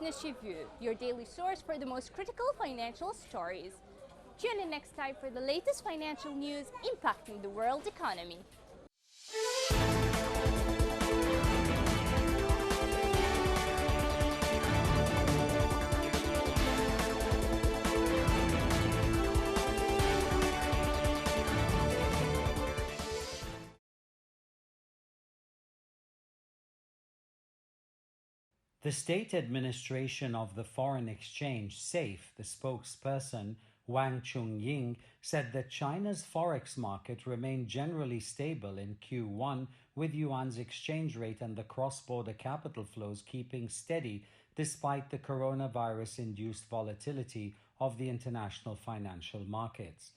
Business Review, your daily source for the most critical financial stories. Tune in next time for the latest financial news impacting the world economy. The State Administration of the Foreign Exchange, SAFE, the spokesperson Wang Chungying, said that China's forex market remained generally stable in Q1, with yuan's exchange rate and the cross-border capital flows keeping steady despite the coronavirus-induced volatility of the international financial markets.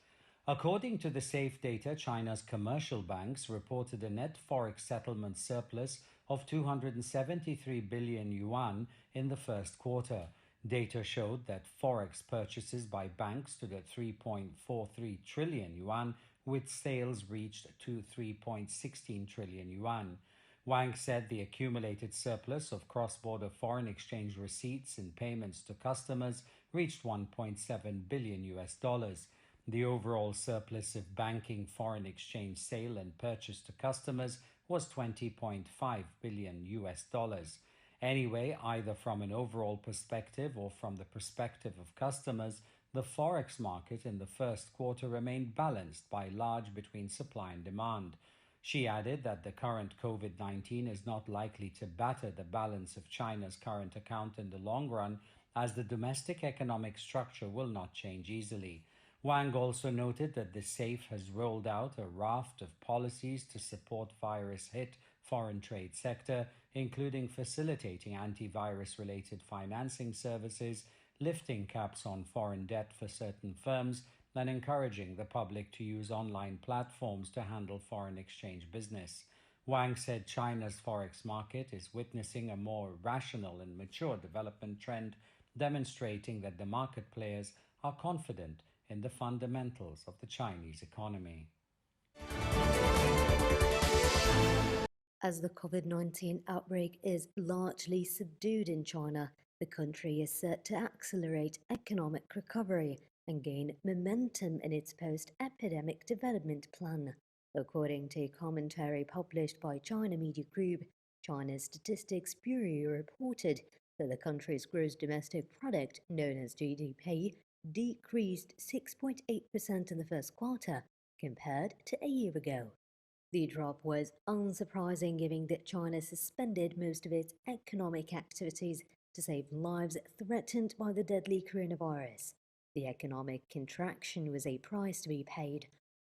According to the SAFE data, China's commercial banks reported a net forex settlement surplus of 273 billion yuan in the first quarter. Data showed that forex purchases by banks stood at 3.43 trillion yuan, with sales reached to 3.16 trillion yuan. Wang said the accumulated surplus of cross-border foreign exchange receipts and payments to customers reached 1.7 billion US dollars. The overall surplus of banking foreign exchange sale and purchase to customers was 20.5 billion US dollars. Anyway, either from an overall perspective or from the perspective of customers, the forex market in the first quarter remained balanced by large between supply and demand. She added that the current COVID-19 is not likely to batter the balance of China's current account in the long run, as the domestic economic structure will not change easily. Wang also noted that the SAFE has rolled out a raft of policies to support virus-hit foreign trade sector, including facilitating antivirus-related financing services, lifting caps on foreign debt for certain firms, and encouraging the public to use online platforms to handle foreign exchange business. Wang said China's forex market is witnessing a more rational and mature development trend, demonstrating that the market players are confident in the fundamentals of the Chinese economy. As the COVID-19 outbreak is largely subdued in China, the country is set to accelerate economic recovery and gain momentum in its post-epidemic development plan. According to a commentary published by China Media Group, China's Statistics Bureau reported that the country's gross domestic product, known as GDP, decreased 6.8% in the first quarter compared to a year ago. The drop was unsurprising given that China suspended most of its economic activities to save lives threatened by the deadly coronavirus. The economic contraction was a price to be paid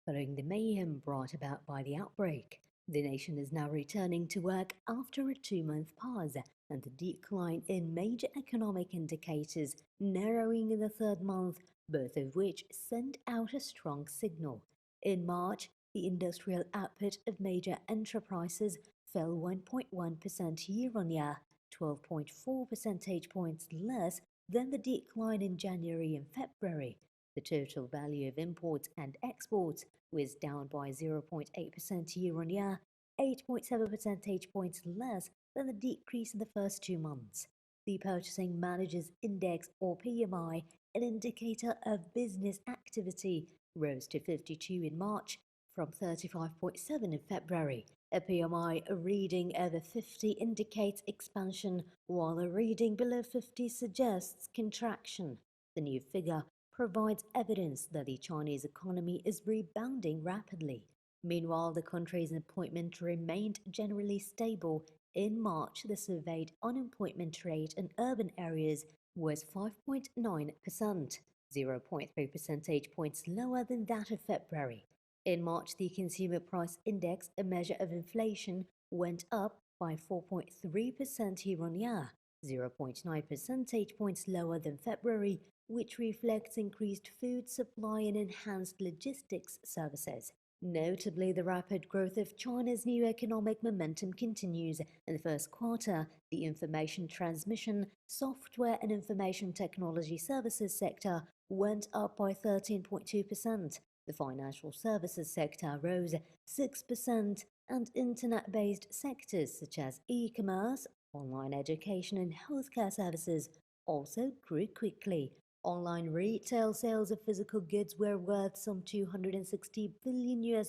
following the mayhem brought about by the outbreak. The nation is now returning to work after a 2-month pause, and the decline in major economic indicators narrowing in the third month, both of which send out a strong signal. In March, the industrial output of major enterprises fell 1.1% year-on-year, 12.4 percentage points less than the decline in January and February. The total value of imports and exports was down by 0.8% year-on-year, 8.7 percentage points less than the decrease in the first 2 months. The Purchasing Managers' Index, or PMI, an indicator of business activity, rose to 52 in March from 35.7 in February. A PMI reading over 50 indicates expansion, while a reading below 50 suggests contraction. The new figure provides evidence that the Chinese economy is rebounding rapidly. Meanwhile, the country's employment remained generally stable. In March, the surveyed unemployment rate in urban areas was 5.9%, 0.3 percentage points lower than that of February. In March, the Consumer Price Index, a measure of inflation, went up by 4.3% year-on-year, 0.9 percentage points lower than February, which reflects increased food supply and enhanced logistics services. Notably, the rapid growth of China's new economic momentum continues. In the first quarter, the information transmission, software and information technology services sector went up by 13.2%. The financial services sector rose 6%, and internet-based sectors such as e-commerce, online education and healthcare services also grew quickly. Online retail sales of physical goods were worth some $260 billion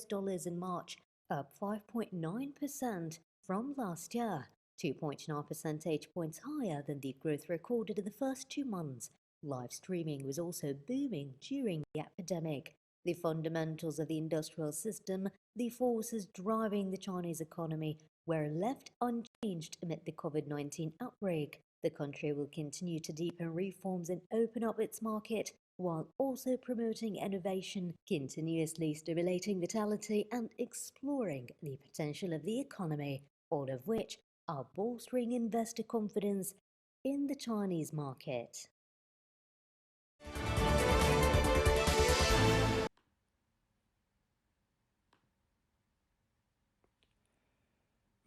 in March, up 5.9% from last year, 2.9 percentage points higher than the growth recorded in the first 2 months. Live streaming was also booming during the epidemic. The fundamentals of the industrial system, the forces driving the Chinese economy, were left unchanged amid the COVID-19 outbreak. The country will continue to deepen reforms and open up its market, while also promoting innovation, continuously stimulating vitality and exploring the potential of the economy, all of which are bolstering investor confidence in the Chinese market.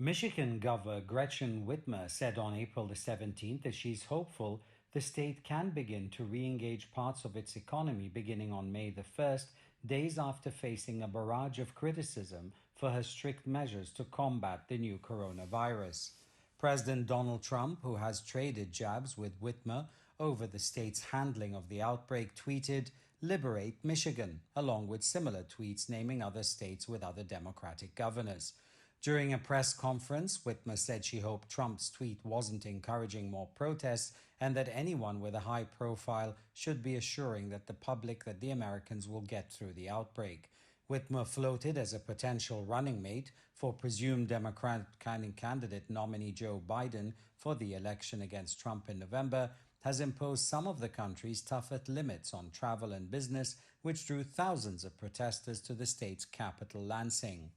Michigan Governor Gretchen Whitmer said on April the 17th that she's hopeful the state can begin to re-engage parts of its economy beginning on May the 1st, days after facing a barrage of criticism for her strict measures to combat the new coronavirus. President Donald Trump, who has traded jabs with Whitmer over the state's handling of the outbreak, tweeted, "Liberate Michigan," along with similar tweets naming other states with other Democratic governors. During a press conference, Whitmer said she hoped Trump's tweet wasn't encouraging more protests and that anyone with a high profile should be assuring that the public that the Americans will get through the outbreak. Whitmer, floated as a potential running mate for presumed Democratic candidate nominee Joe Biden for the election against Trump in November, has imposed some of the country's toughest limits on travel and business, which drew thousands of protesters to the state's capital, Lansing.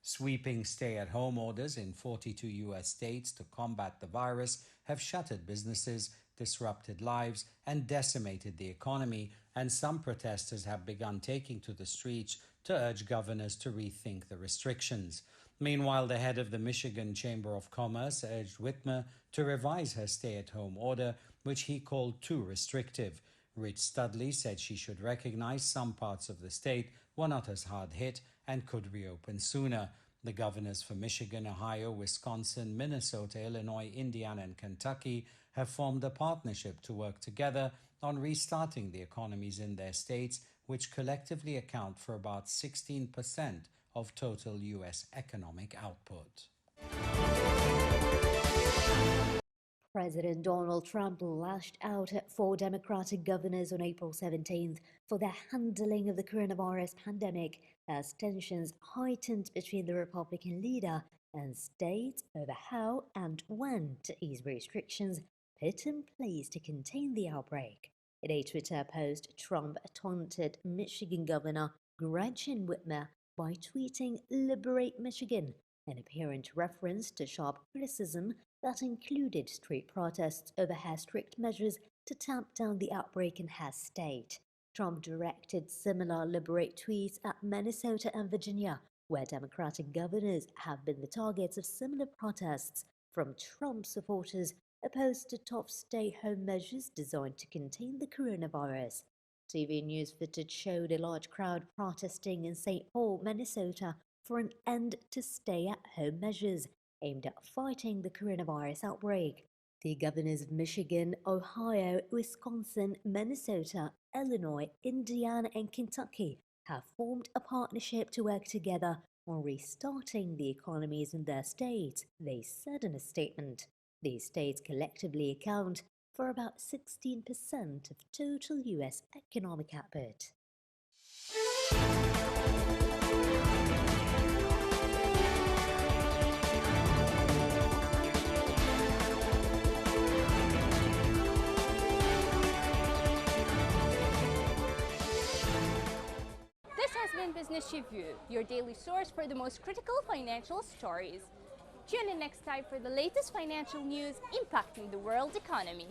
Sweeping stay-at-home orders in 42 U.S. states to combat the virus have shuttered businesses, disrupted lives, and decimated the economy, and some protesters have begun taking to the streets to urge governors to rethink the restrictions. Meanwhile, the head of the Michigan Chamber of Commerce urged Whitmer to revise her stay-at-home order, which he called too restrictive. Rich Studley said she should recognize some parts of the state were not as hard hit and could reopen sooner. The governors for Michigan, Ohio, Wisconsin, Minnesota, Illinois, Indiana, and Kentucky have formed a partnership to work together on restarting the economies in their states, which collectively account for about 16% of total U.S. economic output. President Donald Trump lashed out at 4 Democratic governors on April 17th for their handling of the coronavirus pandemic as tensions heightened between the Republican leader and states over how and when to ease restrictions put in place to contain the outbreak. In a Twitter post, Trump taunted Michigan Governor Gretchen Whitmer by tweeting "Liberate Michigan," an apparent reference to sharp criticism that included street protests over her strict measures to tamp down the outbreak in her state. Trump directed similar "Liberate" tweets at Minnesota and Virginia, where Democratic governors have been the targets of similar protests from Trump supporters opposed to tough stay-home measures designed to contain the coronavirus. TV news footage showed a large crowd protesting in St. Paul, Minnesota, for an end to stay-at-home measures aimed at fighting the coronavirus outbreak. The governors of Michigan, Ohio, Wisconsin, Minnesota, Illinois, Indiana, and Kentucky have formed a partnership to work together on restarting the economies in their states, they said in a statement. These states collectively account for about 16% of total U.S. economic output. This has been Business Review, your daily source for the most critical financial stories. Tune in next time for the latest financial news impacting the world economy.